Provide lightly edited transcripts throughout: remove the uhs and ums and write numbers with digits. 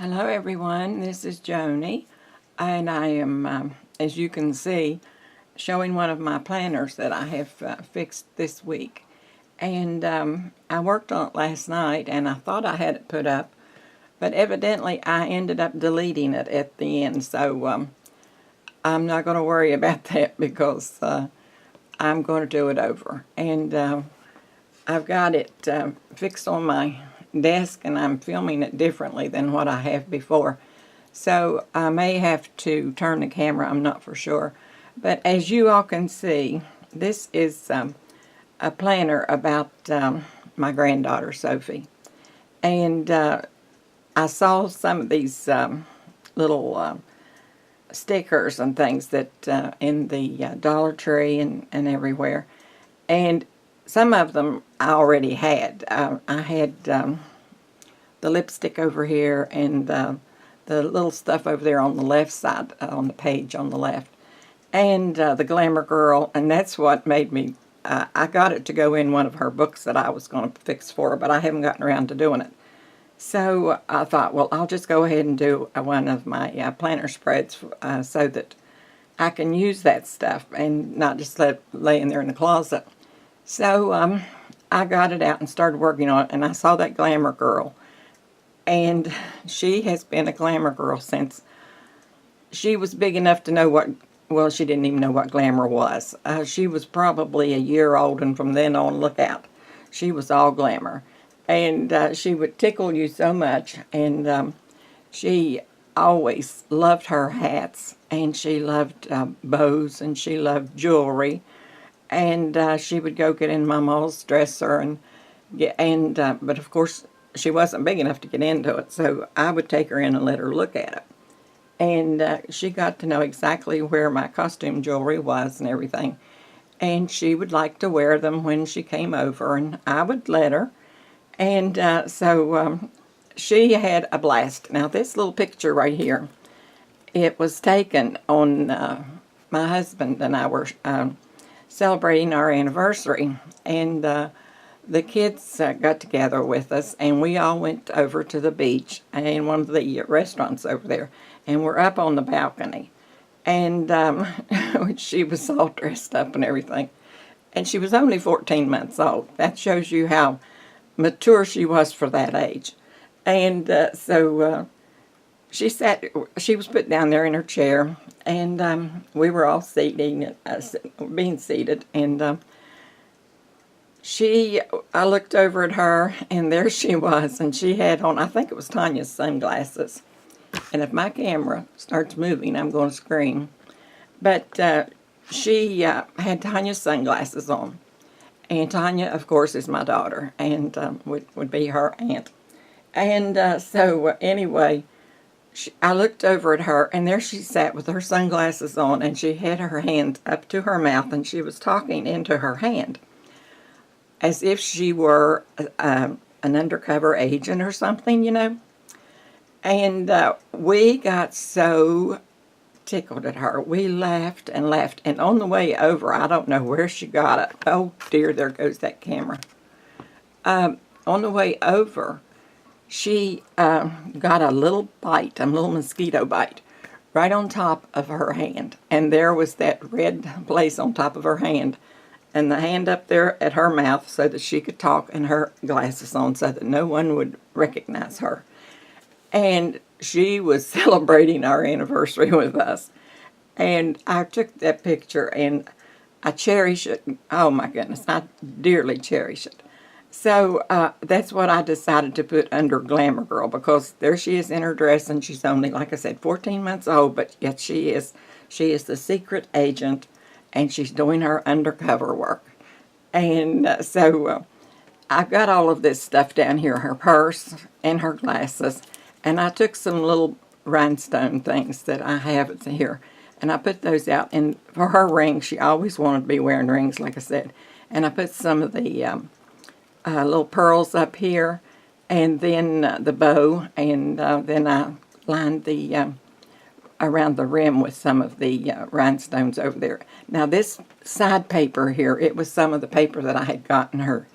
Hello everyone, this is Joanie, and I am, as you can see, showing one of my planners that I have fixed this week. And I worked on it last night and I thought I had it put up, but evidently I ended up deleting it at the end, so I'm not going to worry about that because I'm going to do it over. And I've got it fixed on my desk and I'm filming it differently than what I have before. So I may have to turn the camera, I'm not for sure. But as you all can see, this is a planner about my granddaughter, Sophie. And I saw some of these little stickers and things that in the Dollar Tree and everywhere. And some of them I already had. I had the lipstick over here and the little stuff over there on the left side, on the page on the left. And the Glamour girl, and that's what made me, I got it to go in one of her books that I was going to fix for her, but I haven't gotten around to doing it. So I thought, well, I'll just go ahead and do one of my planner spreads so that I can use that stuff and not just let it lay in there in the closet. So I got it out and started working on it, and I saw that Glamour girl. And she has been a Glamour girl since she was big enough to know what, well, she didn't even know what Glamour was. She was probably a year old, and from then on, look out. She was all Glamour. And she would tickle you so much, and she always loved her hats, and she loved bows, and she loved jewelry. And she would go get in my mom's dresser and get, and but of course she wasn't big enough to get into it, so I would take her in and let her look at it. And she got to know exactly where my costume jewelry was and everything. And she would like to wear them when she came over, and I would let her. And so she had a blast. Now this little picture right here, it was taken on my husband and I were celebrating our anniversary, and the kids got together with us, and we all went over to the beach and one of the restaurants over there, and we're up on the balcony, and she was all dressed up and everything, and she was only 14 months old. That shows you how mature she was for that age. And so she was put down there in her chair, and we were all being seated, and I looked over at her, and there she was, and she had on, I think it was Tanya's sunglasses. And if my camera starts moving, I'm going to scream. But she had Tanya's sunglasses on. And Tanya, of course, is my daughter, and would be her aunt. And so anyway, I looked over at her, and there she sat with her sunglasses on, and she had her hand up to her mouth, and she was talking into her hand, as if she were an undercover agent or something, you know. And we got so tickled at her. We laughed and laughed, and on the way over, I don't know where she got it. Oh dear, there goes that camera. On the way over, she got a little bite, a little mosquito bite, right on top of her hand. And there was that red place on top of her hand, and the hand up there at her mouth so that she could talk, and her glasses on so that no one would recognize her. And she was celebrating our anniversary with us. And I took that picture, and I cherish it. Oh my goodness, I dearly cherish it. So that's what I decided to put under Glamour Girl, because there she is in her dress, and she's only, like I said, 14 months old, but yet she is the secret agent, and she's doing her undercover work. And so I've got all of this stuff down here, her purse and her glasses, and I took some little rhinestone things that I have here, and I put those out. And for her rings, she always wanted to be wearing rings, like I said, and I put some of the little pearls up here, and then the bow, and then I lined the around the rim with some of the rhinestones over there. Now this side paper here, it was some of the paper that I had gotten her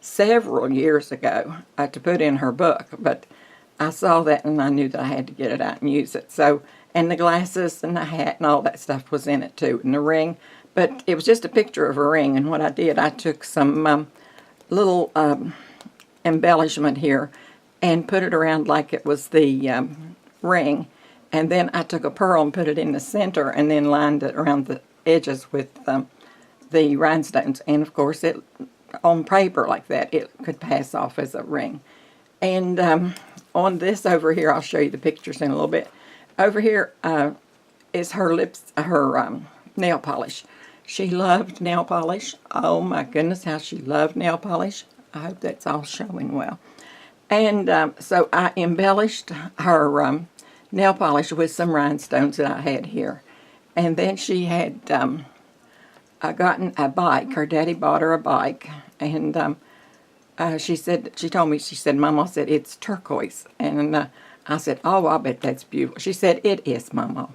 several years ago to put in her book, but I saw that and I knew that I had to get it out and use it. So, and the glasses and the hat and all that stuff was in it too, and the ring. But it was just a picture of a ring, and what I did, I took some little embellishment here and put it around like it was the ring. And then I took a pearl and put it in the center and then lined it around the edges with the rhinestones. And of course, it on paper like that, it could pass off as a ring. And on this over here, I'll show you the pictures in a little bit. Over here is her nail polish. She loved nail polish. Oh my goodness, how she loved nail polish. I hope that's all showing well. And so I embellished her nail polish with some rhinestones that I had here. And then she had gotten a bike. Her daddy bought her a bike. And she told me, Mama said, it's turquoise. And I said, oh, I bet that's beautiful. She said, it is, Mama.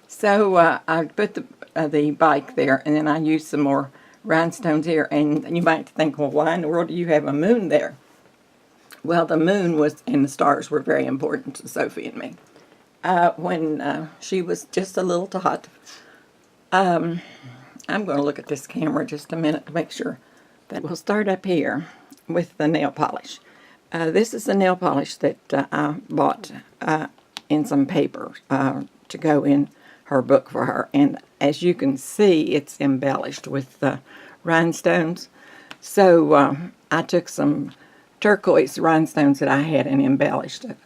So I put the bike there, and then I used some more rhinestones here. And you might think, well, why in the world do you have a moon there? Well, the moon and the stars were very important to Sophie and me. When she was just a little tot, I'm going to look at this camera just a minute to make sure that we'll start up here with the nail polish. This is the nail polish that I bought in some paper to go in her book for her. And as you can see, it's embellished with rhinestones. So I took some turquoise rhinestones that I had and embellished it.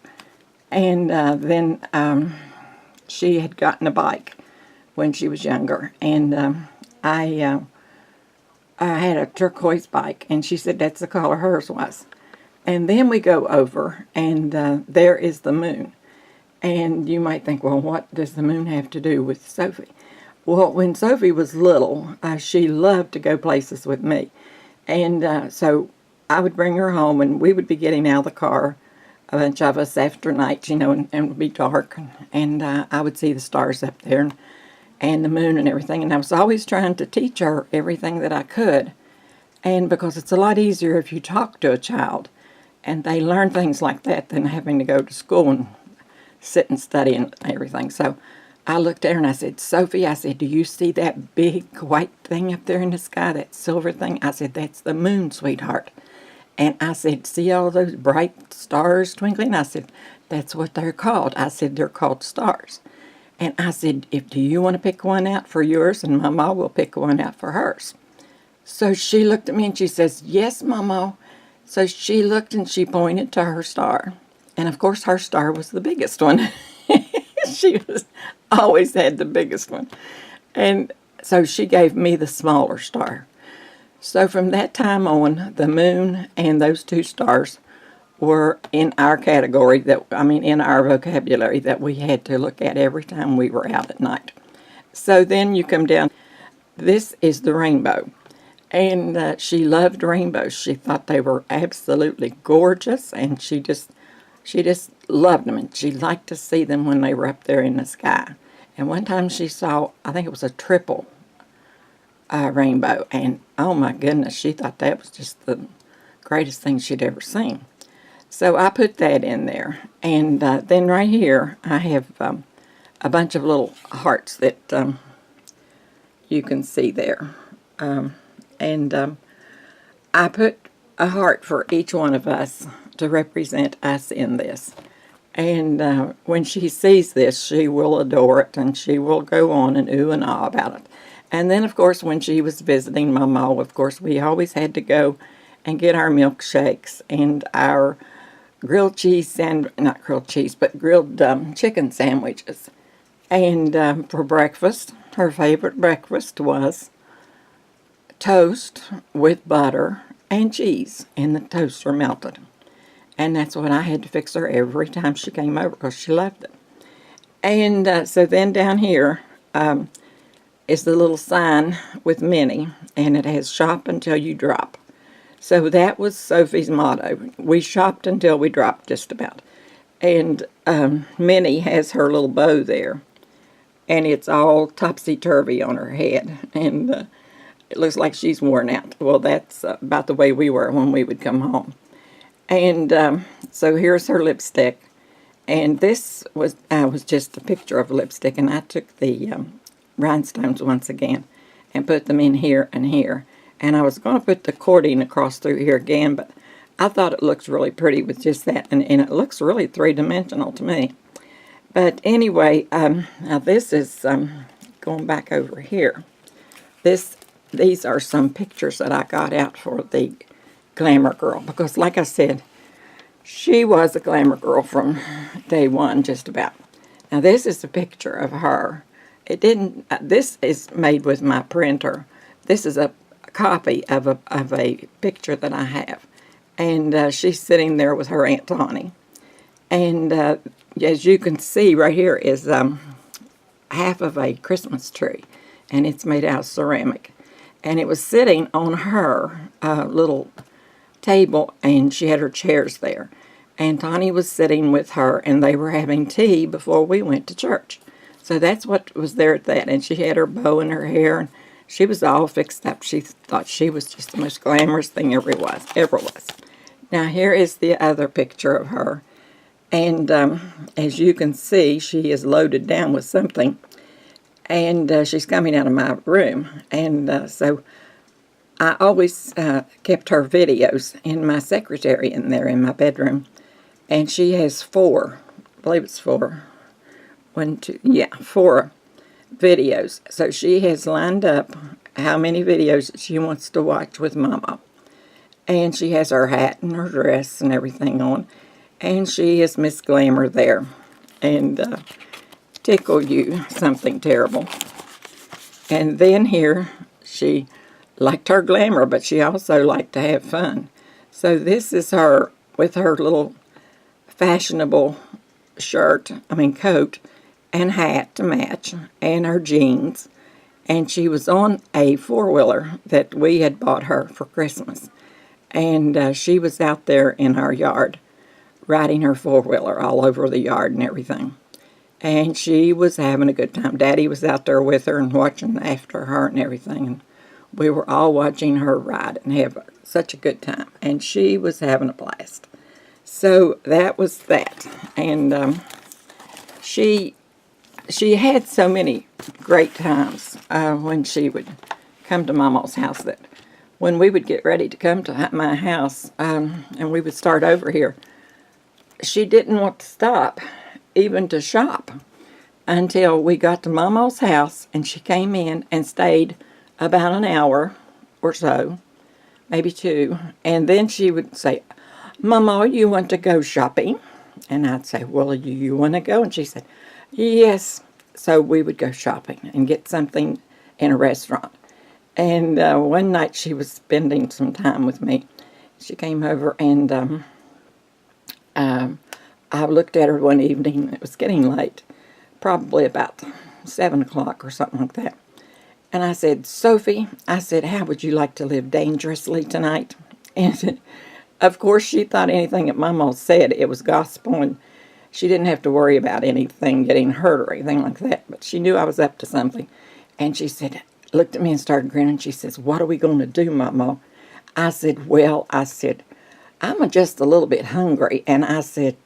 And then she had gotten a bike when she was younger. And I had a turquoise bike, and she said that's the color hers was. And then we go over, and there is the moon. And you might think, well, what does the moon have to do with Sophie? Well, when Sophie was little, she loved to go places with me. And so I would bring her home, and we would be getting out of the car, a bunch of us after night, and it would be dark. And I would see the stars up there and the moon and everything. And I was always trying to teach her everything that I could. And because it's a lot easier if you talk to a child, and they learn things like that than having to go to school and sit and study and everything. So I looked at her and I said, Sophie, I said, do you see that big white thing up there in the sky, that silver thing? I said, that's the moon, sweetheart. And I said, see all those bright stars twinkling? I said, that's what they're called. I said, they're called stars. And I said, do you want to pick one out for yours? And Mama will pick one out for hers. So she looked at me and she says, yes, Mama. So she looked and she pointed to her star. And of course her star was the biggest one. She always had the biggest one. And so she gave me the smaller star. So from that time on, the moon and those two stars were in our category, in our vocabulary that we had to look at every time we were out at night. So then you come down, this is the rainbow. And she loved rainbows. She thought they were absolutely gorgeous, and she just loved them, and she liked to see them when they were up there in the sky. And one time she saw, I think it was a triple rainbow, and oh my goodness, she thought that was just the greatest thing she'd ever seen. So I put that in there, and then right here I have a bunch of little hearts that you can see there. And I put a heart for each one of us to represent us in this. And when she sees this, she will adore it, and she will go on and ooh and ah about it. And then, of course, when she was visiting Mama, of course, we always had to go and get our milkshakes and our grilled cheese not grilled cheese, but grilled chicken sandwiches. And for breakfast, her favorite breakfast was toast with butter and cheese, and the toasts were melted. And that's what I had to fix her every time she came over because she loved it. And so then down here is the little sign with Minnie, and it has shop until you drop. So that was Sophie's motto. We shopped until we dropped, just about. And Minnie has her little bow there, and it's all topsy-turvy on her head, and it looks like she's worn out. Well, that's about the way we were when we would come home. And so here's her lipstick. And this was just a picture of lipstick, and I took the rhinestones once again and put them in here and here. And I was going to put the cording across through here again, but I thought it looks really pretty with just that, and it looks really three-dimensional to me. But anyway, now this is going back over here. These are some pictures that I got out for the Glamour girl, because like I said, she was a Glamour girl from day one, just about. Now this is a picture of her. It didn't. This is made with my printer. This is a copy of a picture that I have, and she's sitting there with her Aunt Joanie. And as you can see, right here is half of a Christmas tree, and it's made out of ceramic. And it was sitting on her little table, and she had her chairs there. And Tawny was sitting with her, and they were having tea before we went to church. So that's what was there at that. And she had her bow in her hair, and she was all fixed up. She thought she was just the most glamorous thing ever was. Now here is the other picture of her. And as you can see, she is loaded down with something. And she's coming out of my room. And so I always kept her videos in my secretary in there in my bedroom. And she has four, I believe it's four. 4 videos. So she has lined up how many videos she wants to watch with Mama. And she has her hat and her dress and everything on. And she is Miss Glamour there. And tickle you something terrible. And then here, she liked her glamour, but she also liked to have fun. So this is her with her little fashionable coat and hat to match, and her jeans. And she was on a four-wheeler that we had bought her for Christmas. And she was out there in our yard riding her four-wheeler all over the yard and everything. And she was having a good time. Daddy was out there with her and watching after her and everything. And we were all watching her ride and have such a good time. And she was having a blast. So that was that. And she had so many great times when she would come to Mama's house, that when we would get ready to come to my house and we would start over here, she didn't want to stop even to shop until we got to Mama's house, and she came in and stayed about an hour or so, maybe 2, and then she would say, Mama, you want to go shopping? And I'd say, well, you want to go? And she said, yes. So we would go shopping and get something in a restaurant. And one night she was spending some time with me. She came over, and I looked at her one evening. It was getting late, probably about 7 o'clock or something like that. And I said, Sophie, I said, how would you like to live dangerously tonight? And of course, she thought anything that Mama said, it was gospel, and she didn't have to worry about anything getting hurt or anything like that. But she knew I was up to something. And she said, looked at me and started grinning. She says, what are we going to do, Mama? I said, well, I'm just a little bit hungry. And I said,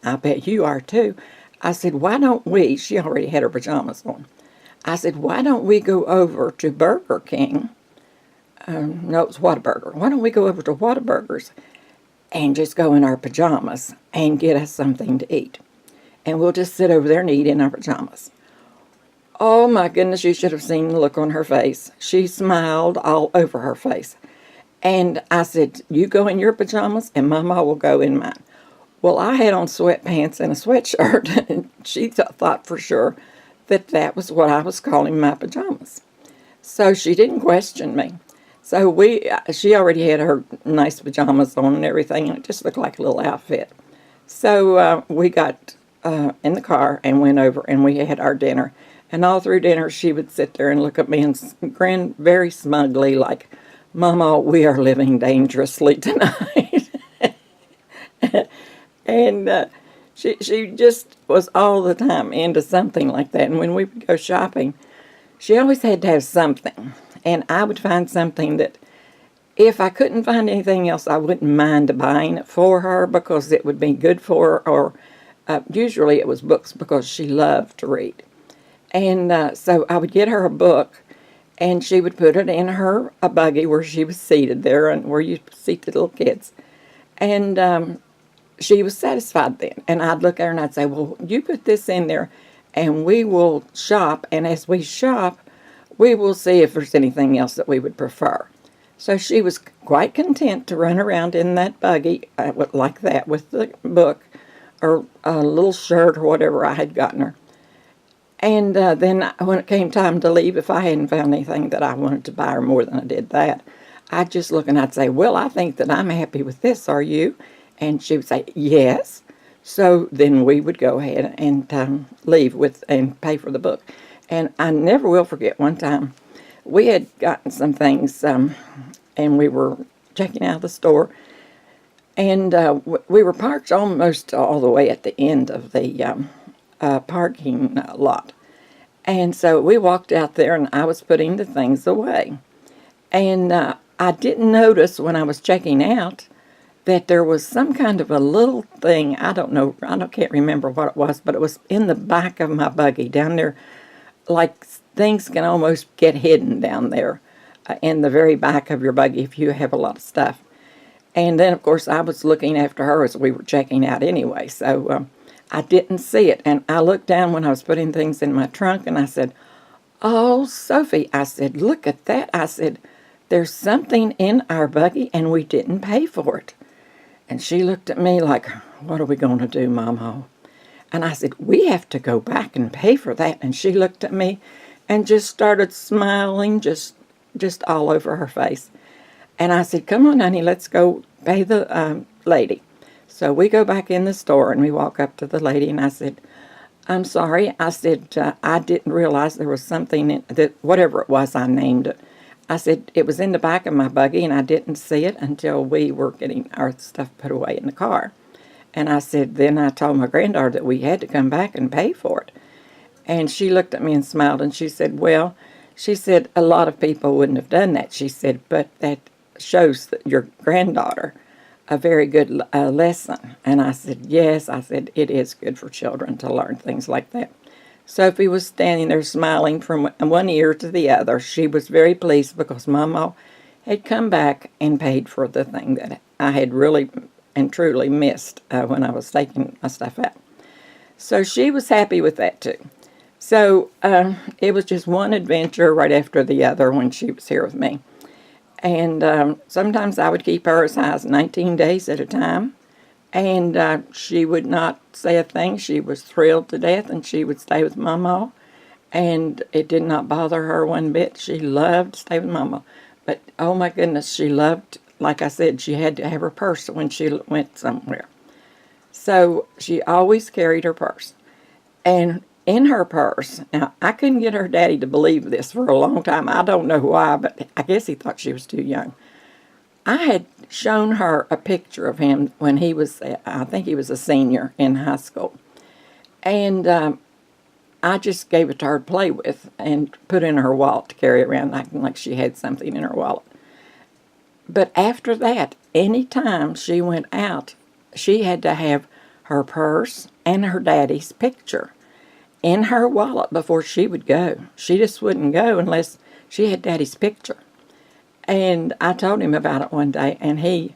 I bet you are too. I said, why don't we, she already had her pajamas on. I said, why don't we go over to Burger King? No, it's Whataburger. Why don't we go over to Whataburger's and just go in our pajamas and get us something to eat? And we'll just sit over there and eat in our pajamas. Oh my goodness, you should have seen the look on her face. She smiled all over her face. And I said, you go in your pajamas and Mama will go in mine. Well, I had on sweatpants and a sweatshirt, and she thought for sure that that was what I was calling my pajamas. So she didn't question me. So she already had her nice pajamas on and everything, and it just looked like a little outfit. So we got in the car and went over, and we had our dinner. And all through dinner, she would sit there and look at me and grin very smugly like, Mama, we are living dangerously tonight. And she just was all the time into something like that. And when we would go shopping, she always had to have something. And I would find something that if I couldn't find anything else, I wouldn't mind buying it for her because it would be good for her, or Usually it was books because she loved to read. And so I would get her a book, and she would put it in her a buggy where she was seated there, and where you seat the little kids. And she was satisfied then. And I'd look at her and I'd say, well, you put this in there, and we will shop. And as we shop, we will see if there's anything else that we would prefer. So she was quite content to run around in that buggy like that with the book or a little shirt or whatever I had gotten her. And then when it came time to leave, if I hadn't found anything that I wanted to buy her more than I did that, I'd just look and I'd say, well, I think that I'm happy with this. Are you? And she would say, yes. So then we would go ahead and leave with and pay for the book. And I never will forget one time we had gotten some things and we were checking out of the store. And we were parked almost all the way at the end of the parking lot. And so we walked out there and I was putting the things away. And I didn't notice when I was checking out that there was some kind of a little thing, I can't remember what it was, but it was in the back of my buggy down there, like things can almost get hidden down there in the very back of your buggy if you have a lot of stuff. And then, of course, I was looking after her as we were checking out anyway, so I didn't see it. And I looked down when I was putting things in my trunk, and I said, oh, Sophie, I said, look at that. I said, there's something in our buggy, and we didn't pay for it. And she looked at me like, what are we going to do, Mama? And I said, we have to go back and pay for that. And she looked at me and just started smiling, just all over her face. And I said, come on, honey, let's go pay the lady. So we go back in the store, and we walk up to the lady, and I said, I'm sorry. I said, I didn't realize there was something in that, whatever it was, I named it. I said, it was in the back of my buggy, and I didn't see it until we were getting our stuff put away in the car. And I said, then I told my granddaughter that we had to come back and pay for it. And she looked at me and smiled, and she said, well, she said, a lot of people wouldn't have done that. She said, but that shows that your granddaughter a very good lesson. And I said, yes, I said, it is good for children to learn things like that. Sophie was standing there smiling from one ear to the other. She was very pleased because Mama had come back and paid for the thing that I had really and truly missed when I was taking my stuff out. So she was happy with that too. So it was just one adventure right after the other when she was here with me. And sometimes I would keep her as high as 19 days at a time. And she would not say a thing. She was thrilled to death, and she would stay with Mama. And it did not bother her one bit. She loved to stay with Mama. But, oh my goodness, she loved, like I said, she had to have her purse when she went somewhere. So she always carried her purse. And in her purse, now I couldn't get her daddy to believe this for a long time. I don't know why, but I guess he thought she was too young. I had shown her a picture of him when he was, I think he was a senior in high school. And I just gave it to her to play with and put in her wallet to carry around acting like she had something in her wallet. But after that, any time she went out, she had to have her purse and her daddy's picture in her wallet before she would go. She just wouldn't go unless she had daddy's picture. And I told him about it one day, and he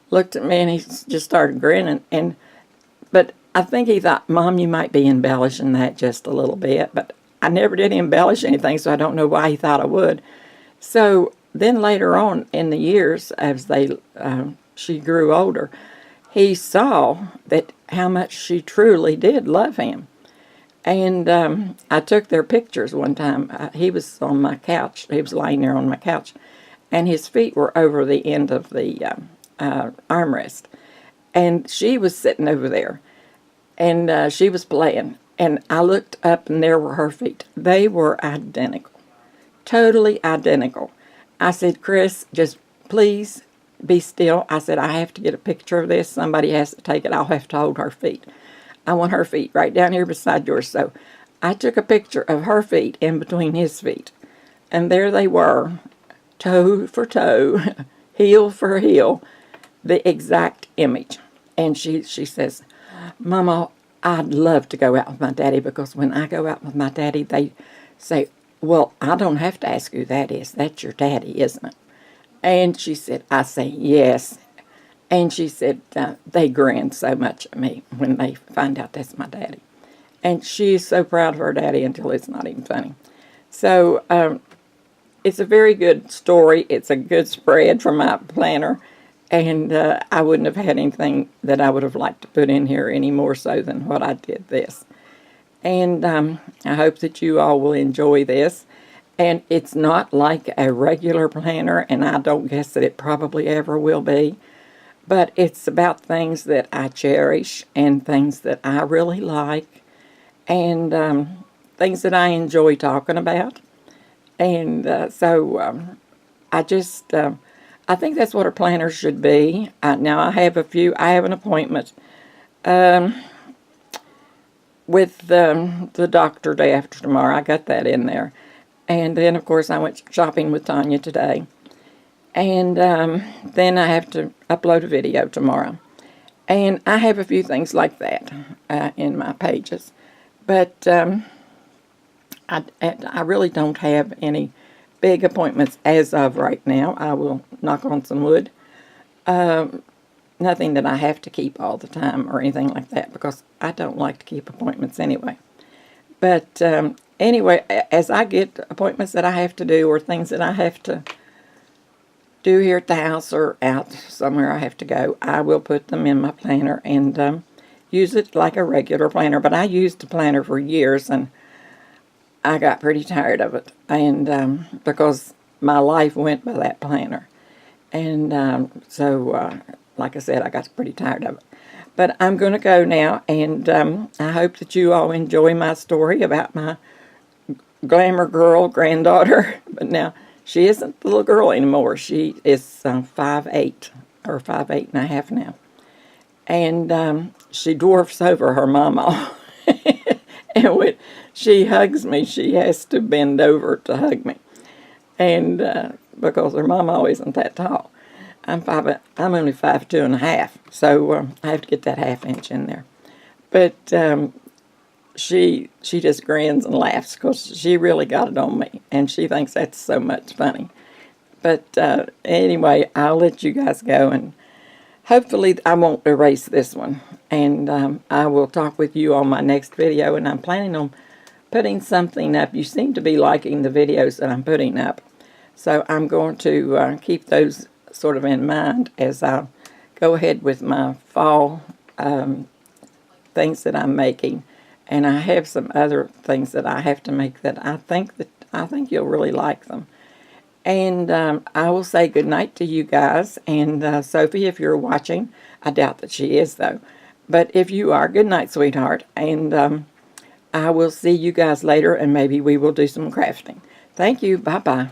looked at me and he just started grinning. But I think he thought, Mom, you might be embellishing that just a little bit. But I never did embellish anything, so I don't know why he thought I would. So then later on in the years, as she grew older, he saw that how much she truly did love him. And I took their pictures one time. He was on my couch. He was lying there on my couch. And his feet were over the end of the armrest. And she was sitting over there. And she was playing. And I looked up, and there were her feet. They were identical. Totally identical. I said, Chris, just please be still. I said, I have to get a picture of this. Somebody has to take it. I'll have to hold her feet. I want her feet right down here beside yours. So I took a picture of her feet in between his feet. And there they were, toe for toe, heel for heel, the exact image. And she says, Mama, I'd love to go out with my daddy, because when I go out with my daddy, they say, well, I don't have to ask who that is. That's your daddy, isn't it? And she said, I say, yes. And she said, they grin so much at me when they find out that's my daddy. And she's so proud of her daddy until it's not even funny. So it's a very good story. It's a good spread from my planner. And I wouldn't have had anything that I would have liked to put in here any more so than what I did this. And I hope that you all will enjoy this. And it's not like a regular planner, and I don't guess that it probably ever will be. But it's about things that I cherish and things that I really like, and things that I enjoy talking about. And I think that's what a planner should be. Now I have an appointment with the doctor day after tomorrow. I got that in there. And then, of course, I went shopping with Tanya today. And then I have to upload a video tomorrow. And I have a few things like that in my pages. But I really don't have any big appointments as of right now. I will knock on some wood. Nothing that I have to keep all the time or anything like that, because I don't like to keep appointments anyway. But anyway, as I get appointments that I have to do, or things that I have to do here at the house or out somewhere I have to go, I will put them in my planner and use it like a regular planner. But I used a planner for years, and I got pretty tired of it, and because my life went by that planner. And so like I said, I got pretty tired of it. But I'm going to go now, and I hope that you all enjoy my story about my glamour girl granddaughter. But now, she isn't the little girl anymore. She is 5'8", or 5'8.5" now. And she dwarfs over her mama. And when she hugs me, she has to bend over to hug me. And because her mama isn't that tall. I'm only 5'2.5", so I have to get that half-inch in there. But she just grins and laughs, because she really got it on me, and she thinks that's so much funny. But anyway, I'll let you guys go, and hopefully I won't erase this one. And I will talk with you on my next video, and I'm planning on putting something up. You seem to be liking the videos that I'm putting up, so I'm going to keep those sort of in mind as I go ahead with my fall things that I'm making. And I have some other things that I have to make that I think you'll really like them. And I will say good night to you guys. And Sophie, if you're watching, I doubt that she is though. But if you are, good night, sweetheart. And I will see you guys later, and maybe we will do some crafting. Thank you. Bye-bye.